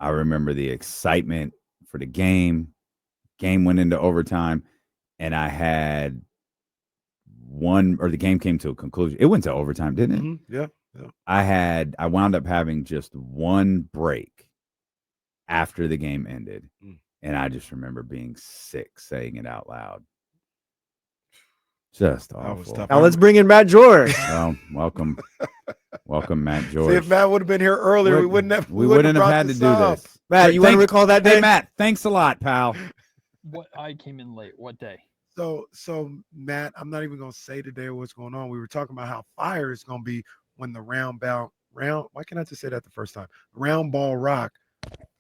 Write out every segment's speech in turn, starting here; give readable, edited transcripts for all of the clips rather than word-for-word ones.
I remember the excitement for the game. Game went into overtime, and I had the game came to a conclusion. It went to overtime, didn't it? Mm-hmm. Yeah. I wound up having just one break after the game ended. And I just remember being sick saying it out loud. Just awful. Now let's bring in Matt George. Well, welcome, Matt George. See, if Matt would have been here earlier, we wouldn't have had to do this. Matt, you want to recall that day? Hey, Matt, thanks a lot, pal. What I came in late. What day? So Matt, I'm not even gonna say today what's going on. We were talking about how fire is gonna be when the round. Why can't I just say that the first time? Round ball rock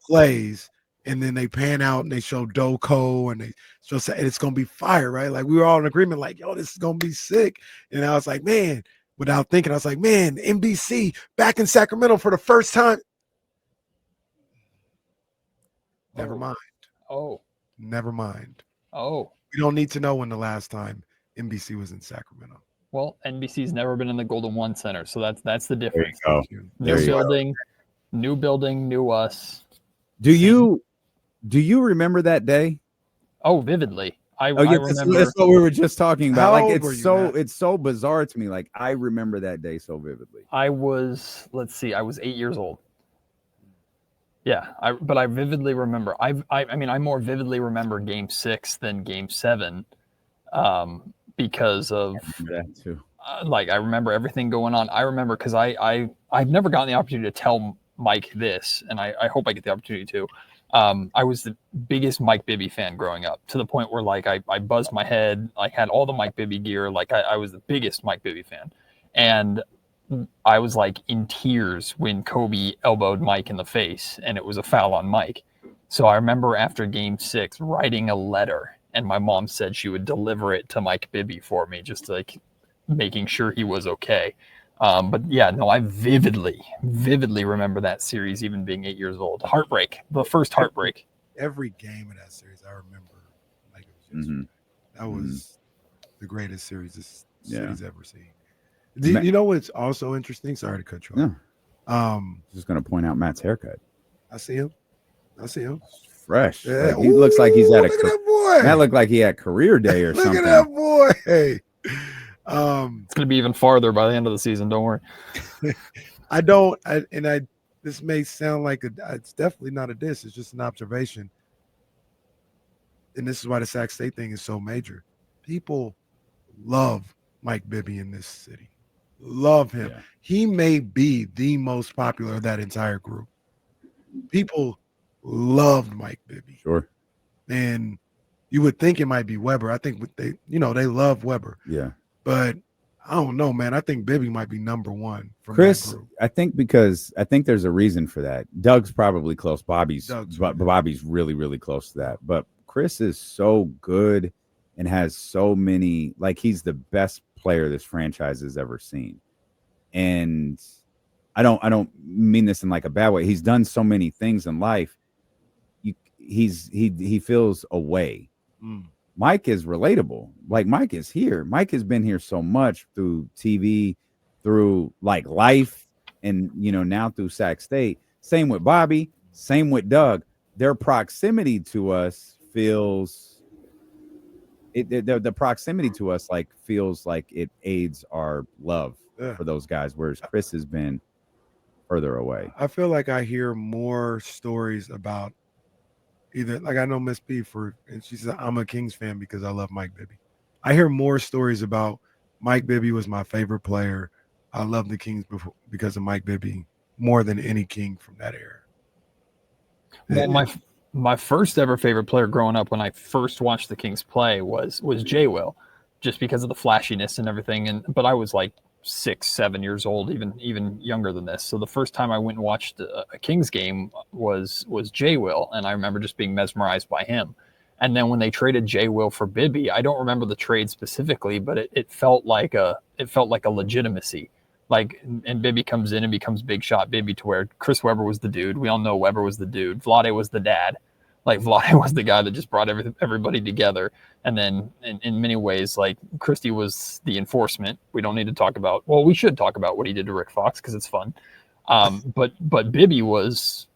plays, and then they pan out and they show Doko and they say it's gonna be fire, right? Like we were all in agreement, like, yo, this is gonna be sick. And I was like, man, without thinking, I was like, man, NBC back in Sacramento for the first time. Never mind. Never mind. We don't need to know when the last time NBC was in Sacramento. Well, NBC's never been in the Golden One Center, so that's the difference. There you go. New building, new us. Do you remember that day? Oh, vividly. I remember. That's what we were just talking about. How like old it's so bizarre to me. Like I remember that day so vividly. I was 8 years old. Yeah, but I vividly remember. I more vividly remember Game 6 than Game 7, because of that too. I remember everything going on. I remember because I've never gotten the opportunity to tell Mike this, and I hope I get the opportunity to. I was the biggest Mike Bibby fan growing up, to the point where like I buzzed my head. I had all the Mike Bibby gear. Like I was the biggest Mike Bibby fan, and I was like in tears when Kobe elbowed Mike in the face and it was a foul on Mike. So I remember after Game 6 writing a letter, and my mom said she would deliver it to Mike Bibby for me, just like making sure he was okay. But yeah, no, I vividly remember that series, even being 8 years old. Heartbreak, the first heartbreak. Every game of that series, I remember like it was yesterday. That was the greatest series this city's ever seen. You know what's also interesting? Sorry to cut you off. Just going to point out Matt's haircut. I see him. Fresh. Yeah. Like, he looks like he's at look at that boy. Matt looked like he had career day or something. Look at that boy. Hey. It's going to be even farther by the end of the season. Don't worry. This may sound like it's definitely not a diss. It's just an observation. And this is why the Sac State thing is so major. People love Mike Bibby in this city. Love him. Yeah. He may be the most popular of that entire group. People loved Mike Bibby. Sure. And you would think it might be Weber. I think they love Weber. Yeah. But I don't know, man. I think Bibby might be number one from Chris, that group. I think there's a reason for that. Doug's probably close. Bobby's really, really close to that. But Chris is so good and has so many, like, he's the best player this franchise has ever seen. And I don't mean this in like a bad way. He's done so many things in life. He feels away. Mike is relatable. Like, Mike is here. Mike has been here so much through TV, through like life, and now through Sac State. Same with Bobby, same with Doug. Their proximity to us feels the proximity to us like feels like it aids our love for those guys, whereas Chris has been further away. I feel like I hear more stories about either, like, I know Miss P and she says I'm a Kings fan because I love Mike Bibby. I hear more stories about Mike Bibby was my favorite player. I love the Kings because of Mike Bibby more than any King from that era. Well, my first ever favorite player growing up, when I first watched the Kings play, was Jay Will, just because of the flashiness and everything. But I was like 6-7 years old, even younger than this. So the first time I went and watched a Kings game was Jay Will, and I remember just being mesmerized by him. And then when they traded Jay Will for Bibby, I don't remember the trade specifically, but it felt like a legitimacy. Like, and Bibby comes in and becomes big shot Bibby, to where Chris Webber was the dude. We all know Webber was the dude. Vlade was the dad. Like, Vlade was the guy that just brought everybody together. And then in many ways, like, Christie was the enforcement. We don't need to talk about, well, we should talk about what he did to Rick Fox because it's fun. But Bibby was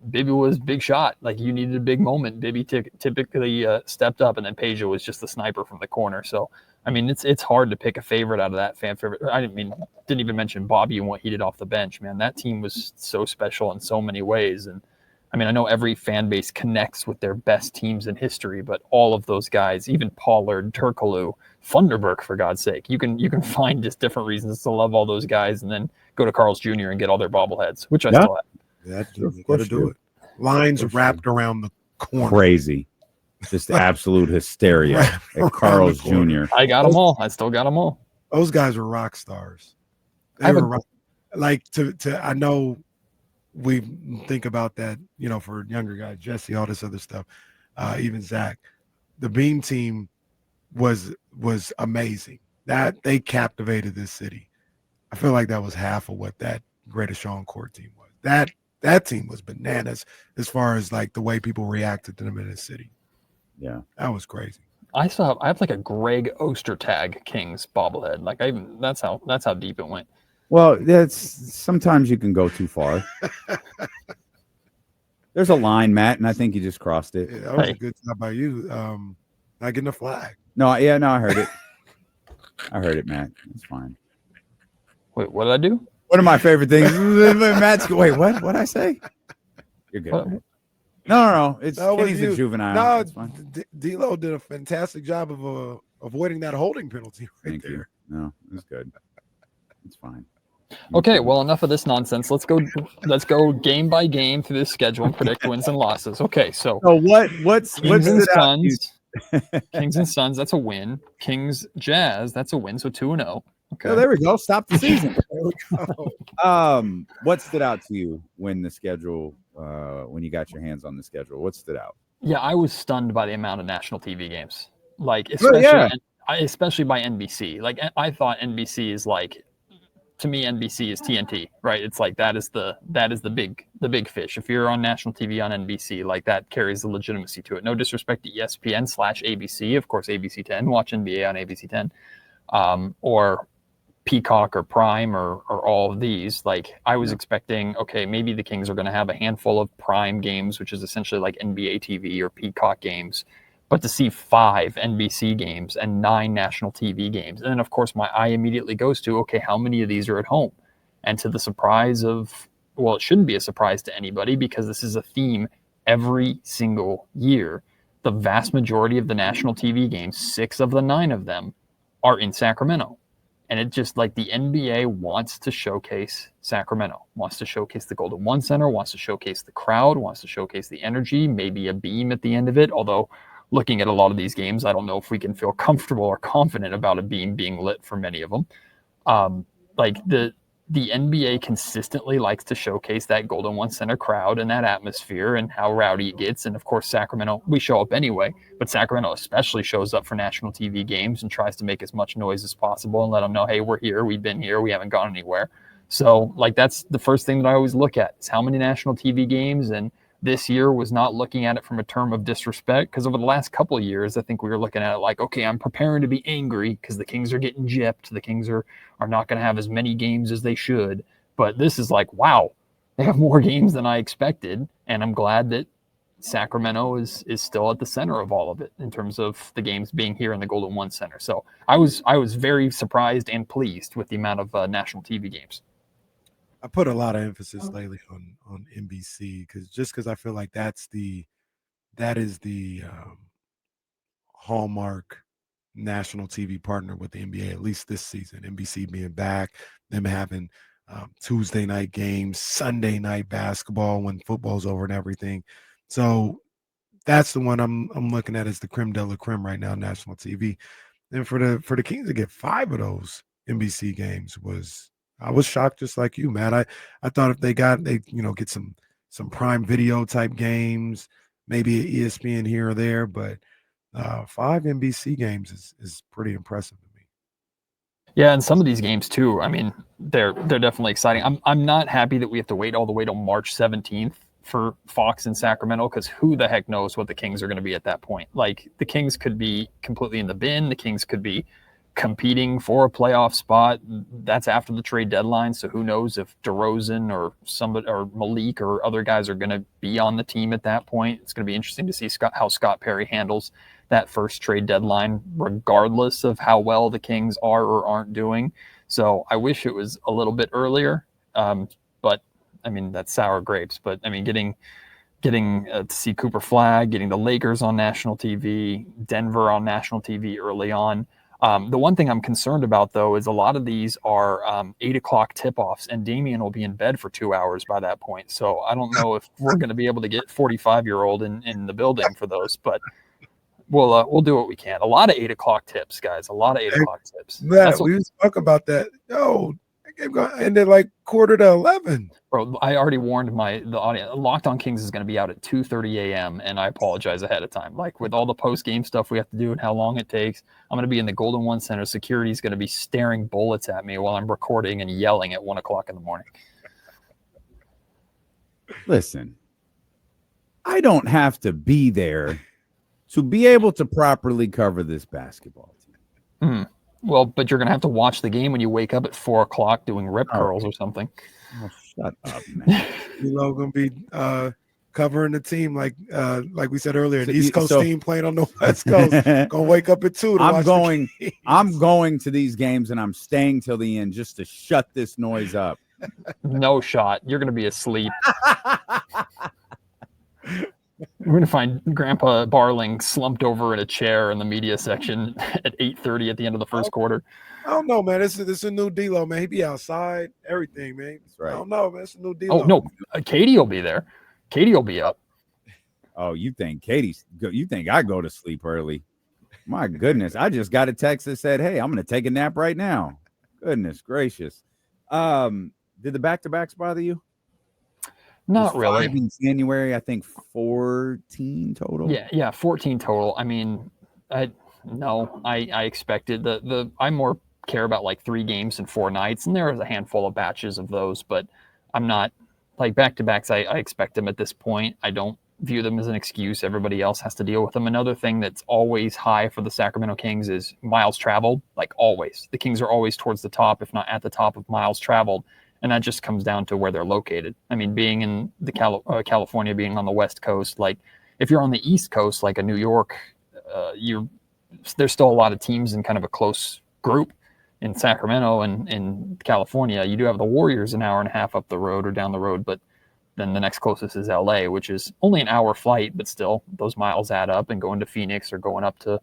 Bibby was big shot. Like you needed a big moment. Bibby typically stepped up, and then Peja was just the sniper from the corner. So I mean, it's hard to pick a favorite out of that fan favorite. I didn't even mention Bobby and what he did off the bench. Man, that team was so special in so many ways. And I mean, I know every fan base connects with their best teams in history, but all of those guys, even Pollard, Turkoglu, Funderburk, for God's sake, you can find just different reasons to love all those guys, and then go to Carl's Jr. and get all their bobbleheads, which I still have. Yeah, you got to do it. Lines wrapped around the corner. Crazy. Just absolute hysteria at Carl's Jr. I got them all. I still got them all. Those guys were rock stars. They were like to I know we think about that, you know, for younger guys, Jesse, all this other stuff, even Zach. The Beam team was amazing. That they captivated this city. I feel like that was half of what that Greatest Sean Court team was. That team was bananas as far as like the way people reacted to them in the city. Yeah, that was crazy. I have like a Greg Ostertag Kings bobblehead. Like that's how deep it went. Well, that's sometimes you can go too far. There's a line, Matt, and I think you just crossed it. Yeah, that was a good job by you. Not getting a flag. No, I heard it. I heard it, Matt. It's fine. Wait, what did I do? One of my favorite things. Matt's wait, what? What'd I say? You're good. What? No. It's Kenny's a juvenile. No, it's fine. D'Lo did a fantastic job of avoiding that holding penalty Thank you. No, it was good. It's fine. Okay, well, enough of this nonsense. Let's go game by game through this schedule and predict wins and losses. Okay, so what's Kings and Suns? Kings and Suns, that's a win. Kings Jazz, that's a win. So 2-0. Okay. Oh, there we go. Stop the season. There we go. What stood out to you when the schedule, when you got your hands on the schedule? What stood out? Yeah, I was stunned by the amount of national TV games. Like, especially by NBC. Like, I thought NBC is like, to me, NBC is TNT, right? It's like that is the big fish. If you're on national TV on NBC, like that carries the legitimacy to it. No disrespect to ESPN/ABC, of course, ABC 10. Watch NBA on ABC 10, or Peacock or Prime or all of these. Like I was expecting, okay, maybe the Kings are going to have a handful of Prime games, which is essentially like NBA TV or Peacock games. But to see 5 NBC games and 9 national TV games. And then, of course, my eye immediately goes to, okay, how many of these are at home? And to the surprise of, well, it shouldn't be a surprise to anybody because this is a theme every single year. The vast majority of the national TV games, 6 of the 9 of them, are in Sacramento. And it just like the NBA wants to showcase Sacramento, wants to showcase the Golden One Center, wants to showcase the crowd, wants to showcase the energy, maybe a beam at the end of it, although looking at a lot of these games, I don't know if we can feel comfortable or confident about a beam being lit for many of them. Like the NBA consistently likes to showcase that Golden One Center crowd and that atmosphere and how rowdy it gets. And of course, Sacramento, we show up anyway, but Sacramento especially shows up for national TV games and tries to make as much noise as possible and let them know, hey, we're here, we've been here, we haven't gone anywhere. So like that's the first thing that I always look at is how many national TV games. And this year was not looking at it from a term of disrespect because over the last couple of years, I think we were looking at it like, okay, I'm preparing to be angry because the Kings are getting gypped. The Kings are not going to have as many games as they should. But this is like, wow, they have more games than I expected. And I'm glad that Sacramento is still at the center of all of it in terms of the games being here in the Golden One Center. So I was very surprised and pleased with the amount of national TV games. I put a lot of emphasis lately on NBC because I feel like that is the hallmark national TV partner with the NBA, at least this season. NBC being back, them having Tuesday night games, Sunday night basketball when football's over and everything. So that's the one I'm looking at as the creme de la creme right now, national TV. And for the Kings to get 5 of those NBC games I was shocked just like you, Matt. I thought if they get some Prime Video type games, maybe an ESPN here or there, but 5 NBC games is pretty impressive to me. Yeah, and some of these games too. I mean, they're definitely exciting. I'm not happy that we have to wait all the way till March 17th for Fox in Sacramento because who the heck knows what the Kings are going to be at that point. Like the Kings could be completely in the bin. The Kings could be competing for a playoff spot. That's after the trade deadline, so who knows if DeRozan or somebody or Malik or other guys are going to be on the team at that point. It's going to be interesting to see how Scott Perry handles that first trade deadline, regardless of how well the Kings are or aren't doing. So I wish it was a little bit earlier, but I mean, that's sour grapes. But I mean, getting to see Cooper Flagg, getting the Lakers on national TV, Denver on national TV early on. The one thing I'm concerned about, though, is a lot of these are 8 o'clock tip-offs, and Damian will be in bed for 2 hours by that point. So I don't know if we're going to be able to get 45-year-old in the building for those, but we'll do what we can. A lot of 8 o'clock tips, guys. A lot of 8 o'clock tips. Matt, we was talking about that. Yo, that game ended like 10:45. Bro, I already warned the audience. Locked on Kings is going to be out at 2:30 a.m. and I apologize ahead of time. Like with all the post-game stuff we have to do and how long it takes, I'm going to be in the Golden One Center. Security is going to be staring bullets at me while I'm recording and yelling at 1 o'clock in the morning. Listen, I don't have to be there to be able to properly cover this basketball team. Well, but you're going to have to watch the game when you wake up at 4 o'clock doing rip curls or something. Oh, shut up, man. You're going to be covering the team like we said earlier. The East Coast team playing on the West Coast. Going to wake up at 2 to I'm watch going to these games and I'm staying till the end just to shut this noise up. No shot. You're going to be asleep. We're going to find Grandpa Barling slumped over in a chair in the media section at 8:30 at the end of the first quarter. I don't know, man. This is a new D-Lo, man. He be outside, everything, man. That's right. I don't know, man. It's a new D-Lo. Oh, no. Katie will be there. Katie will be up. Oh, you think I go to sleep early? My goodness. I just got a text that said, hey, I'm going to take a nap right now. Goodness gracious. Did the back-to-backs bother you? Not really. 5 in January, I think 14 total. Yeah, 14 total. I mean, I expected I more care about like 3 games and 4 nights, and there is a handful of batches of those, but I'm not like back-to-backs. I expect them at this point. I don't view them as an excuse. Everybody else has to deal with them. Another thing that's always high for the Sacramento Kings is miles traveled, like always. The Kings are always towards the top, if not at the top of miles traveled. And that just comes down to where they're located. I mean, being in the California, being on the West Coast, like if you're on the East Coast, like a New York, there's still a lot of teams in kind of a close group. In Sacramento and in California, you do have the Warriors an hour and a half up the road or down the road, but then the next closest is LA, which is only an hour flight, but still those miles add up, and going to Phoenix or going up to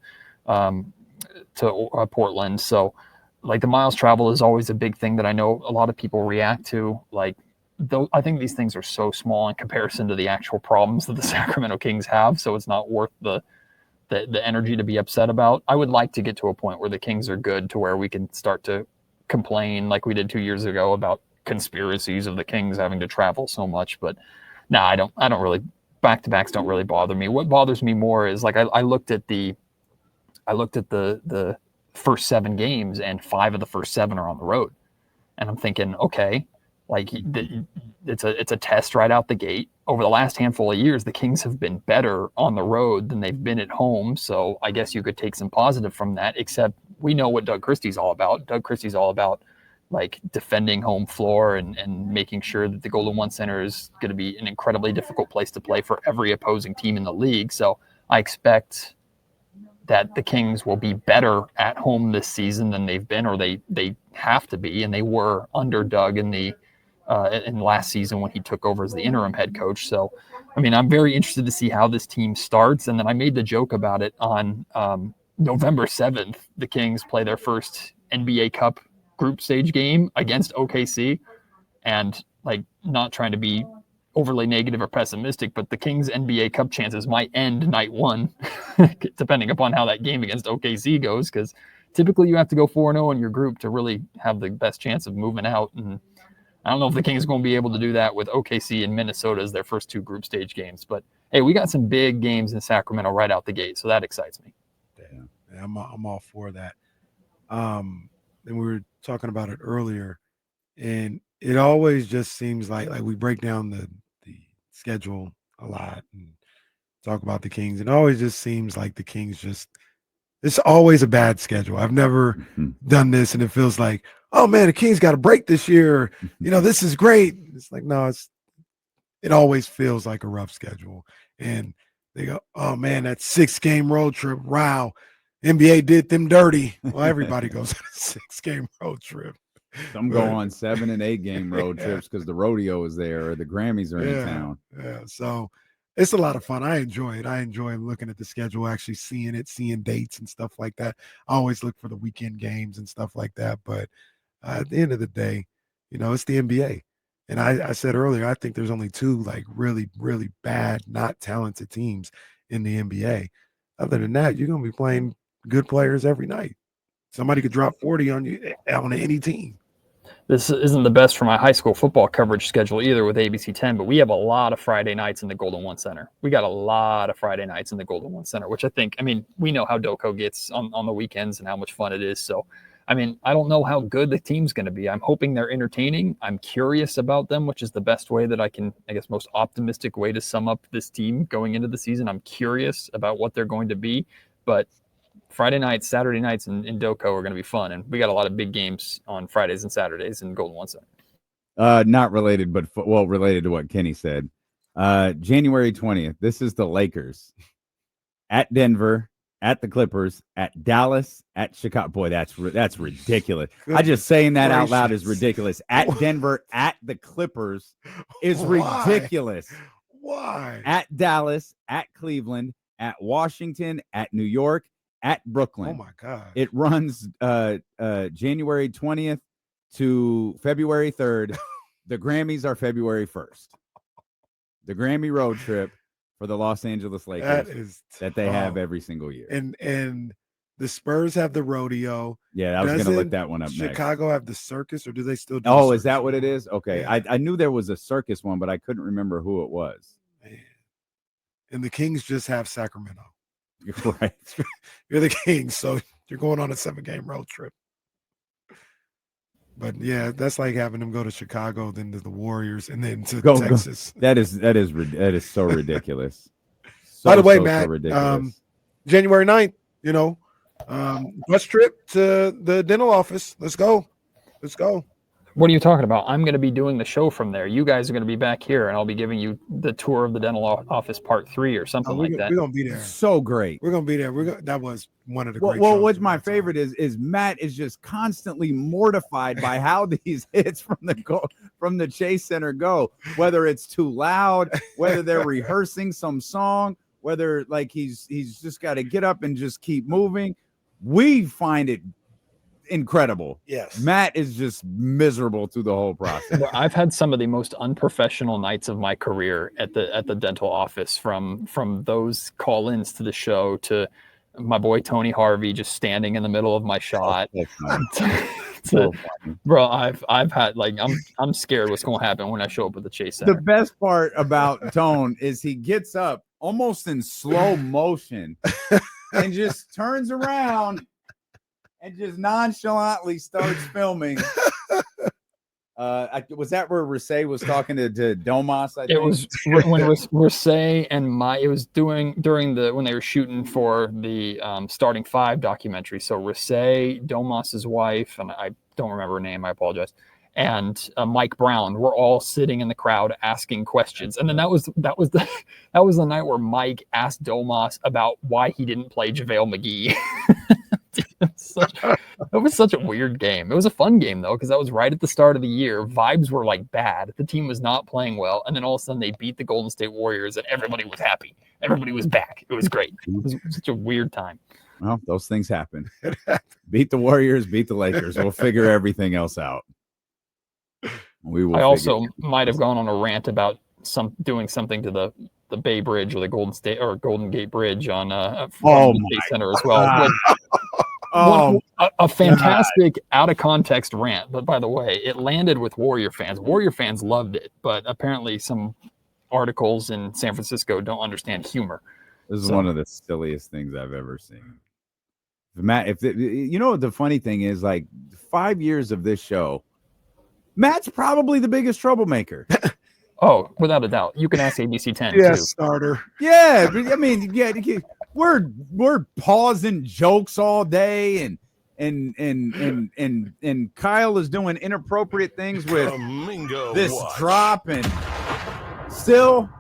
Portland. So like the miles travel is always a big thing that I know a lot of people react to. Like, though, I think these things are so small in comparison to the actual problems that the Sacramento Kings have. So it's not worth the energy to be upset about. I would like to get to a point where the Kings are good to where we can start to complain like we did 2 years ago about conspiracies of the Kings having to travel so much. But no, I don't really, back-to-backs don't really bother me. What bothers me more is like I looked at the first 7 games, and 5 of the first 7 are on the road. And I'm thinking, okay, like it's a test right out the gate. Over the last handful of years, the Kings have been better on the road than they've been at home. So I guess you could take some positive from that, except we know what Doug Christie's all about. Doug Christie's all about like defending home floor and making sure that the Golden One Center is going to be an incredibly difficult place to play for every opposing team in the league. So I expect that the Kings will be better at home this season than they've been, or they have to be, and they were under Doug in last season when he took over as the interim head coach. So, I mean, I'm very interested to see how this team starts. And then I made the joke about it on November 7th. The Kings play their first NBA Cup group stage game against OKC, and like not trying to be overly negative or pessimistic, but the Kings NBA Cup chances might end night 1, depending upon how that game against OKC goes, because typically you have to go 4-0 in your group to really have the best chance of moving out. And I don't know if the Kings are going to be able to do that with OKC and Minnesota as their first 2 group stage games. But hey, we got some big games in Sacramento right out the gate, so that excites me. Yeah, I'm all for that. And we were talking about it earlier, and it always just seems like we break down the schedule a lot and talk about the Kings, and it always just seems like the Kings just It's always a bad schedule. I've never done this, and it feels like, oh man, the Kings got a break this year. This is great. It's like, no, it always feels like a rough schedule. And they go, oh man, that 6-game road trip. Wow. NBA did them dirty. Well, everybody goes on a 6-game road trip. Some go on 7 and 8 game road trips because the rodeo is there or the Grammys are in town. Yeah. So it's a lot of fun. I enjoy it. I enjoy looking at the schedule, actually seeing dates and stuff like that. I always look for the weekend games and stuff like that. But at the end of the day, it's the NBA. And I said earlier, I think there's only 2 like really, really bad, not talented teams in the NBA. Other than that, you're going to be playing good players every night. Somebody could drop 40 on you on any team. This isn't the best for my high school football coverage schedule either with ABC 10, but we have a lot of Friday nights in the Golden One Center. We got a lot of Friday nights in the Golden One Center, which we know how Doco gets on the weekends and how much fun it is. So, I don't know how good the team's going to be. I'm hoping they're entertaining. I'm curious about them, which is the best way that I can, most optimistic way to sum up this team going into the season. I'm curious about what they're going to be, but Friday nights, Saturday nights in Doco are going to be fun. And we got a lot of big games on Fridays and Saturdays in Golden One Center. Not related, but related to what Kenny said. January 20th, this is the Lakers at Denver, at the Clippers, at Dallas, at Chicago. Boy, that's ridiculous. I just saying that out loud is ridiculous. At Denver, at the Clippers is ridiculous. Why? At Dallas, at Cleveland, at Washington, at New York, at Brooklyn. Oh my God. It runs January 20th to February 3rd. The Grammys are February 1st. The Grammy road trip for the Los Angeles Lakers that they have every single year. And the Spurs have the rodeo. Yeah, I was going to look that one up next. Chicago have the circus, or do they still do Oh, is that what it is? Okay. Yeah. I knew there was a circus one, but I couldn't remember who it was. Man. And the Kings just have Sacramento. Right. You're the Kings, so you're going on a 7-game road trip. But yeah, that's like having them go to Chicago, then to the Warriors, and then to Texas. Go. That is so ridiculous. By the way, Matt, January 9th, bus trip to the dental office. Let's go. What are you talking about? I'm going to be doing the show from there. You guys are going to be back here, and I'll be giving you the tour of the dental office part 3 or something like that. We're going to be there. So great. We're going to be there. That was one of the great Well, shows what's my favorite is Matt is just constantly mortified by how these hits from the Chase Center go, whether it's too loud, whether they're rehearsing some song, whether like he's just got to get up and just keep moving. We find it incredible. Yes. Matt is just miserable through the whole process. Well, I've had some of the most unprofessional nights of my career at the dental office, from those call-ins to the show to my boy Tony Harvey just standing in the middle of my shot. Bro, I've had I'm scared what's going to happen when I show up at the Chase Center. The best part about Tone is he gets up almost in slow motion and just turns around and just nonchalantly starts filming. Was that where Rasay was talking to Domas? I think it was when Rasay and it was during when they were shooting for the Starting 5 documentary. So Rasay, Domas's wife, and I don't remember her name, I apologize, and Mike Brown were all sitting in the crowd asking questions. And then that was the night where Mike asked Domas about why he didn't play JaVale McGee. It was such a weird game. It was a fun game though, because that was right at the start of the year. Vibes were bad. The team was not playing well, and then all of a sudden they beat the Golden State Warriors, and everybody was happy. Everybody was back. It was great. It was such a weird time. Well, those things happen. Beat the Warriors, beat the Lakers. We'll figure everything else out. We will. I also might have gone on a rant about doing something to the Bay Bridge or the Golden Gate Bridge on the State Center as well. A fantastic out of context rant, but by the way, it landed with Warrior fans. Warrior fans loved it, but apparently some articles in San Francisco don't understand humor. This is one of the silliest things I've ever seen. Matt, the funny thing is, 5 years of this show, Matt's probably the biggest troublemaker. Oh, without a doubt. You can ask ABC 10 yes, too. starter. Yeah, I mean, yeah. we're pausing jokes all day and Kyle is doing inappropriate things with this drop, and still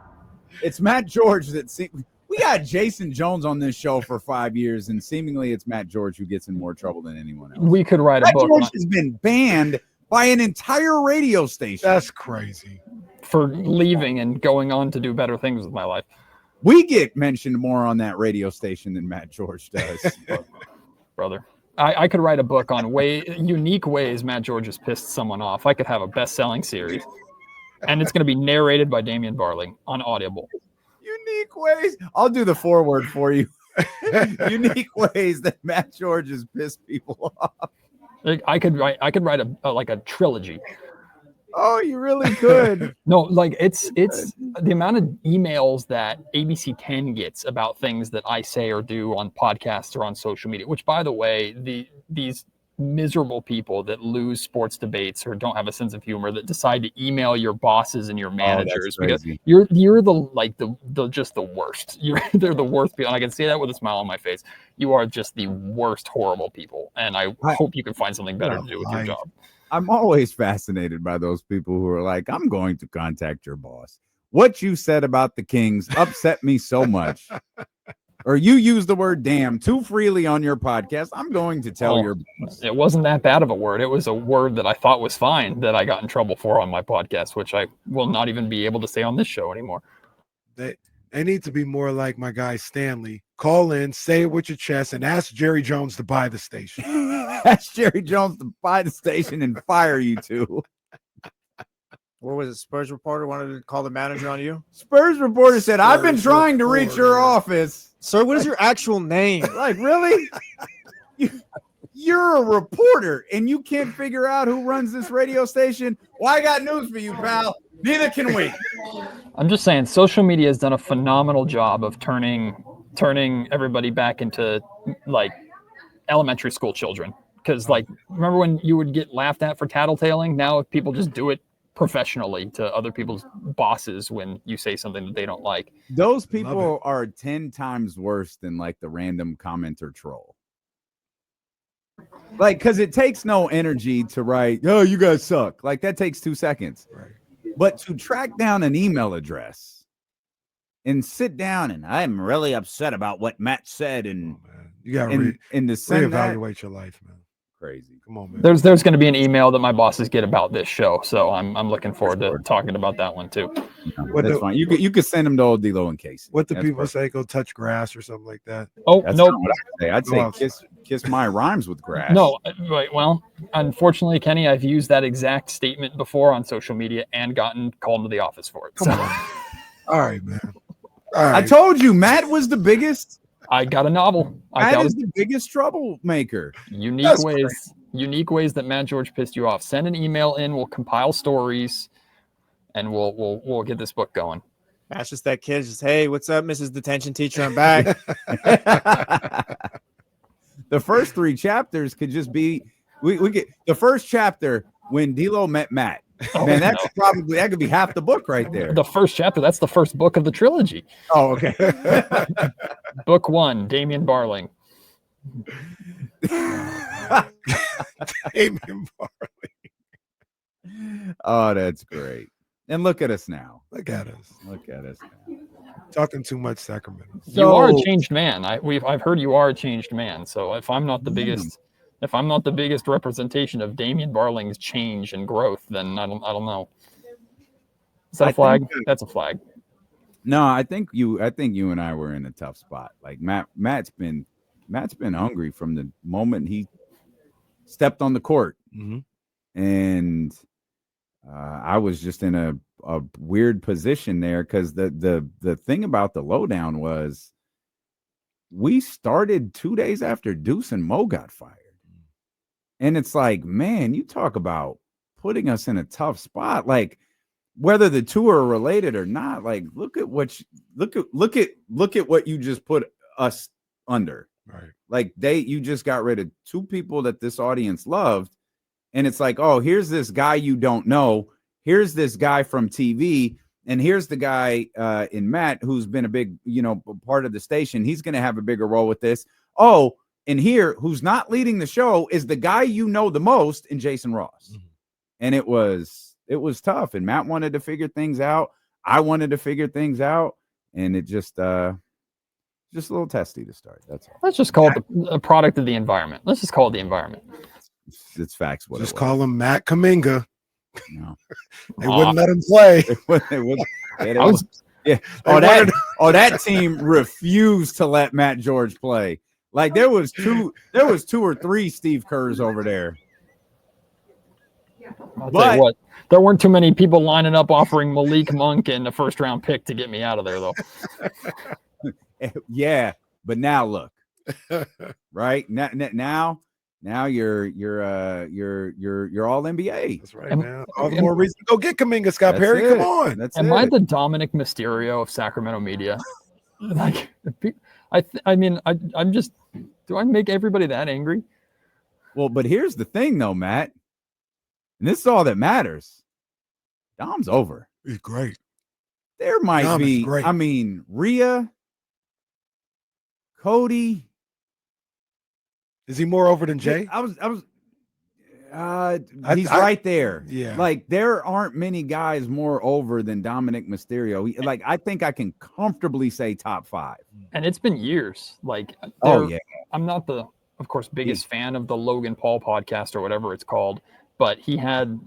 it's Matt George we got Jason Jones on this show for 5 years, and seemingly it's Matt George who gets in more trouble than anyone else. We could write a Matt book. George has been banned by an entire radio station. That's crazy. For leaving and going on to do better things with my life. We get mentioned more on that radio station than Matt George does. Brother. I could write a book on unique ways Matt George has pissed someone off. I could have a best-selling series. And it's going to be narrated by Damian Barling on Audible. Unique ways. I'll do the foreword for you. Unique ways that Matt George has pissed people off. I could write a trilogy. Oh, you really could. No, like it's the amount of emails that ABC 10 gets about things that I say or do on podcasts or on social media, which, by the way, these miserable people that lose sports debates or don't have a sense of humor that decide to email your bosses and your managers because you're just the worst. They're the worst people. And I can say that with a smile on my face. You are just the worst, horrible people. And I hope you can find something better to do with your job. I'm always fascinated by those people who are like, I'm going to contact your boss. What you said about the Kings upset me so much. Or you use the word damn too freely on your podcast. I'm going to tell your boss. It wasn't that bad of a word. It was a word that I thought was fine that I got in trouble for on my podcast, which I will not even be able to say on this show anymore. They need to be more like my guy Stanley. Call in, say it with your chest, and ask Jerry Jones to buy the station. Ask Jerry Jones to buy the station and fire you two. What was it? Spurs reporter wanted to call the manager on you? Spurs reporter said, I've been trying to reach your office. Sir, what is your actual name? Like, really? You're a reporter and you can't figure out who runs this radio station? Well, I got news for you, pal. Neither can we. I'm just saying, social media has done a phenomenal job of turning everybody back into like elementary school children. Because like, remember when you would get laughed at for tattletaling? Now if people just do it professionally to other people's bosses when you say something that they don't like. Those people are 10 times worse than like the random commenter troll. Like, because it takes no energy to write, oh, you guys suck. Like, that takes 2 seconds. Right. But to track down an email address and sit down and I'm really upset about what Matt said and you got to reevaluate your life, man. Crazy. Come on, man. There's going to be an email that my bosses get about this show, so I'm looking forward to talking about that one too. No, that's fine. You could send them to old D-Lo and Casey. What do people say? Go touch grass or something like that? Oh, no. I'd say kiss my rhymes with grass. No, right. Well, unfortunately, Kenny, I've used that exact statement before on social media and gotten called to the office for it. So. All right, man. All right. I told you, Matt was the biggest. I got a novel. Matt is the biggest troublemaker. Unique ways that Matt George pissed you off. Send an email in. We'll compile stories, and we'll get this book going. That's just that kid. Just, hey, what's up, Mrs. Detention Teacher? I'm back. The first 3 chapters could just be we get the first chapter when D-Lo met Matt. Man, that could be half the book right there. The first chapter, that's the first book of the trilogy. Oh, okay. Book 1, Damian Barling. Damian Barling. Oh, that's great. And look at us now. Look at us now. Talking too much Sacramento. You are a changed man. I've heard you are a changed man. So if I'm not the biggest representation of Damian Barling's change and growth, then I don't know. Is that a flag? That's a flag. No, I think you and I were in a tough spot. Like Matt's been hungry from the moment he stepped on the court. Mm-hmm. And I was just in a weird position there because the thing about the lowdown was we started 2 days after Deuce and Mo got fired. And it's like, man, you talk about putting us in a tough spot. Like, whether the two are related or not, like, look at what you just put us under. Right. Like, you just got rid of 2 people that this audience loved. And it's like, oh, here's this guy you don't know. Here's this guy from TV. And here's the guy in Matt who's been a big, part of the station. He's going to have a bigger role with this. Oh, and here, who's not leading the show is the guy you know the most in Jason Ross. Mm-hmm. And it was tough. And Matt wanted to figure things out. I wanted to figure things out. And it just a little testy to start. That's all. Let's just call it a product of the environment. Let's just call it the environment. It's facts. Just call him Matt Kuminga. No. They wouldn't let him play. That team refused to let Matt George play. Like there was two or three Steve Kerrs over there. I'll tell you what, there weren't too many people lining up offering Malik Monk and a first-round pick to get me out of there, though. Yeah, but now look, right now you're all NBA. That's right, man. All the more reason to go get Kuminga, Scott Perry. Come on. Am I the Dominic Mysterio of Sacramento media? Like, I'm just. Do I make everybody that angry? Well, but here's the thing, though, Matt, and this is all that matters. Dom's over. He's great. There might be. Great. I mean, Rhea, Cody. Is he more over than Jay? He's right there. Yeah. Like there aren't many guys more over than Dominic Mysterio. I think I can comfortably say top 5. And it's been years. Like, I'm not the, of course, biggest fan of the Logan Paul podcast or whatever it's called, but he had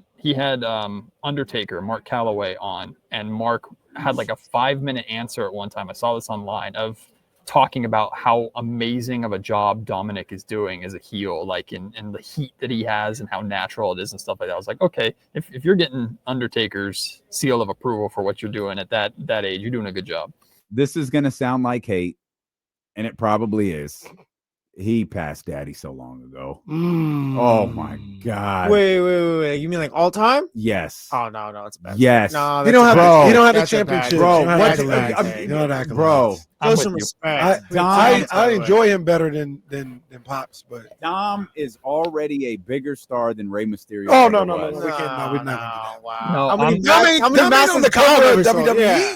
Undertaker, Mark Calloway on, and Mark had like a 5-minute answer at one time. I saw this online of talking about how amazing of a job Dominic is doing as a heel, like in the heat that he has and how natural it is and stuff like that. I was like, okay, if you're getting Undertaker's seal of approval for what you're doing at that age, you're doing a good job. This is going to sound like hate, and it probably is. He passed Daddy so long ago. Oh my God! Wait! You mean like all time? Yes. Oh no, it's bad. Yes. No, you don't have a championship, bro. Bro, show some respect. I enjoy him better than Pops, but Dom is already a bigger star than Rey Mysterio. Oh no, we're not gonna do that. Wow. No, how many matches on the cover of WWE? Yeah.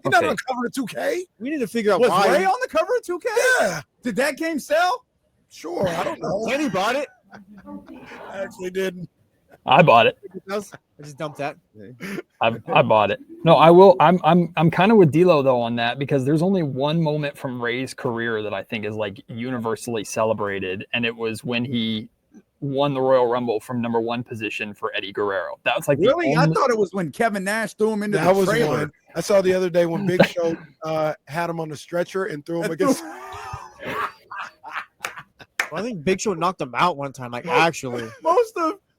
He's not on the cover of 2K. We need to figure out why. Was Ray on the cover of 2K? Yeah. Did that game sell? Sure, I don't know. Kenny bought it. I actually didn't. I bought it. I just dumped that. I bought it. No, I will. I'm kind of with D'Lo though on that because there's only one moment from Ray's career that I think is like universally celebrated, and it was when he won the Royal Rumble from number 1 position for Eddie Guerrero. That was like really. I thought it was when Kevin Nash threw him into the trailer. One. I saw the other day when Big Show had him on the stretcher and threw him against. Well, I think Big Show knocked him out one time. Like actually,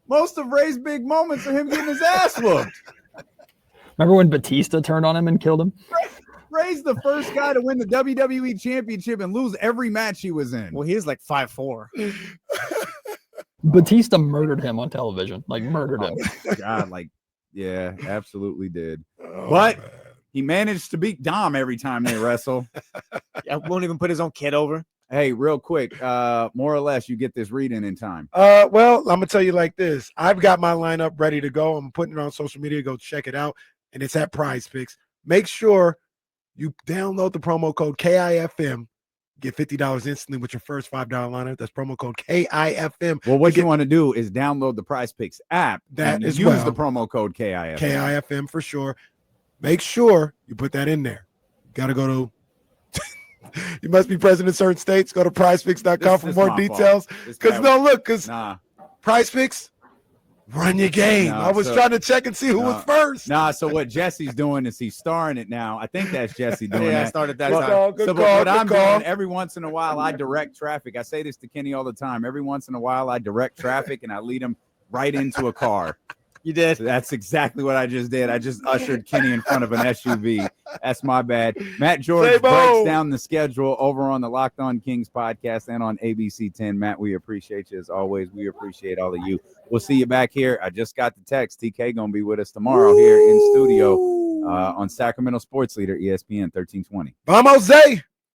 most of Ray's big moments are him getting his ass whooped. Remember when Batista turned on him and killed him? Ray's the first guy to win the WWE Championship and lose every match he was in. Well, he was like 5'4". Batista murdered him on television. Like murdered him. God, yeah, absolutely did. But he managed to beat Dom every time they wrestle. Yeah, won't even put his own kid over. Hey, real quick, more or less, you get this reading in time. Well, I'm gonna tell you like this. I've got my lineup ready to go. I'm putting it on social media. Go check it out, and it's at Prize Picks. Make sure you download the promo code KIFM. Get $50 instantly with your first $5 lineup. That's promo code KIFM. Well, what you want to do is download the Prize Picks app. That is use the promo code KIFM. KIFM for sure. Make sure you put that in there. Got to go to. You must be present in certain states. Go to prizepicks.com for more details. Because Prize Picks, run your game. I was trying to check and see who was first. So what Jesse's doing is he's starring it now. I think that's Jesse doing that. I started that time. Good call, what I'm doing, every once in a while, I direct traffic. I say this to Kenny all the time. Every once in a while, I direct traffic and I lead him right into a car. You did. So that's exactly what I just did. I just ushered Kenny in front of an SUV. That's my bad. Matt George breaks down the schedule over on the Locked On Kings podcast and on ABC 10. Matt, we appreciate you as always. We appreciate all of you. We'll see you back here. I just got the text. TK going to be with us tomorrow here in studio on Sacramento Sports Leader, ESPN 1320. Vamos, Zay.